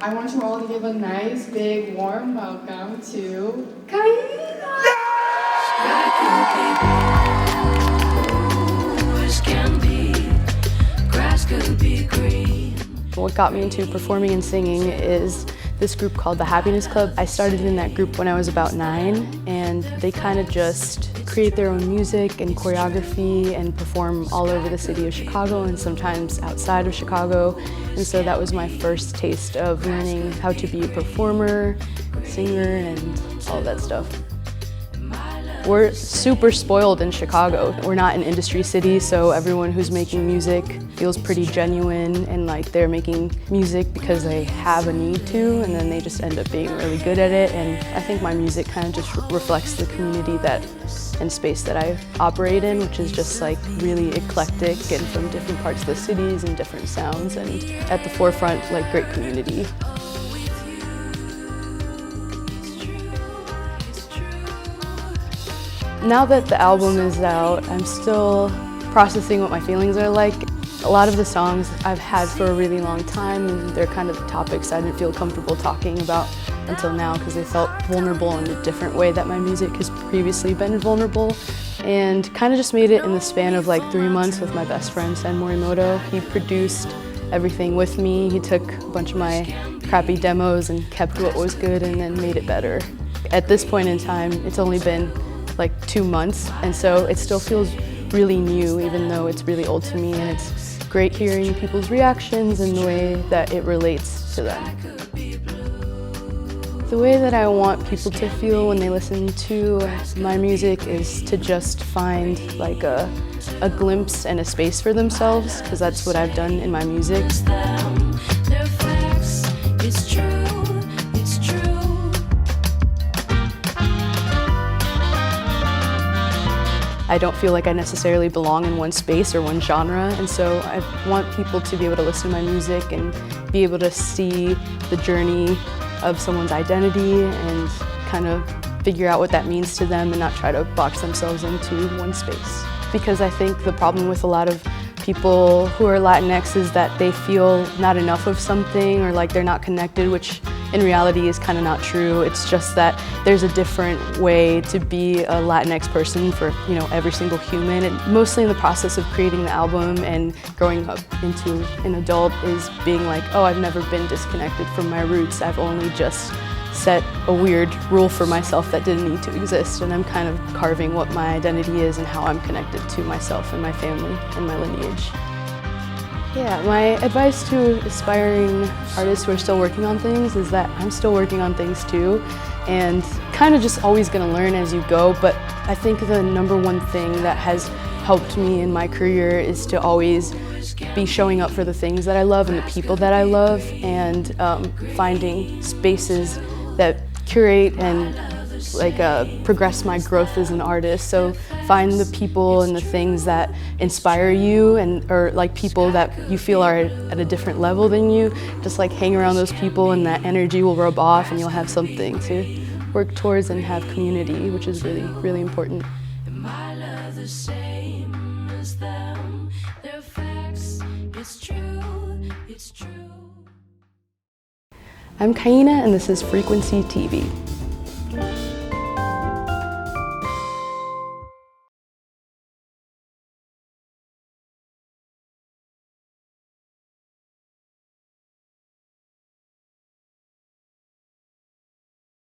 I want you all to give a nice, big, warm welcome to Kaina! Sky could be blue as can be, grass could be green. What got me into performing and singing is this group called the Happiness Club. I started in that group when I was about 9, and they kind of just create their own music and choreography and perform all over the city of Chicago and sometimes outside of Chicago. And so that was my first taste of learning how to be a performer, singer, and all of that stuff. We're super spoiled in Chicago. We're not an industry city, so everyone who's making music feels pretty genuine and like they're making music because they have a need to, and then they just end up being really good at it. And I think my music kind of just reflects the community and space that I operate in, which is just like really eclectic and from different parts of the cities and different sounds, and at the forefront, like great community. Now that the album is out, I'm still processing what my feelings are like. A lot of the songs I've had for a really long time, and they're kind of topics I didn't feel comfortable talking about until now because they felt vulnerable in a different way that my music has previously been vulnerable. And kind of just made it in the span of like 3 months with my best friend, Sen Morimoto. He produced everything with me. He took a bunch of my crappy demos and kept what was good and then made it better. At this point in time, it's only been like 2 months, and so it still feels really new even though it's really old to me, and it's great hearing people's reactions and the way that it relates to them. The way that I want people to feel when they listen to my music is to just find like a glimpse and a space for themselves, because that's what I've done in my music. I don't feel like I necessarily belong in one space or one genre, and so I want people to be able to listen to my music and be able to see the journey of someone's identity and kind of figure out what that means to them and not try to box themselves into one space. Because I think the problem with a lot of people who are Latinx is that they feel not enough of something or like they're not connected, which in reality is kind of not true. It's just that there's a different way to be a Latinx person for, you know, every single human. And mostly in the process of creating the album and growing up into an adult is being like, oh, I've never been disconnected from my roots. I've only just set a weird rule for myself that didn't need to exist, and I'm kind of carving what my identity is and how I'm connected to myself and my family and my lineage. Yeah, my advice to aspiring artists who are still working on things is that I'm still working on things too, and kind of just always gonna learn as you go, but I think the #1 thing that has helped me in my career is to always be showing up for the things that I love and the people that I love, and finding spaces that curate and progress my growth as an artist. So find the people and the things that inspire you, or like people that you feel are at a different level than you. Just like hang around those people and that energy will rub off and you'll have something to work towards and have community, which is really, really important. I'm Kaina, and this is Frequency TV.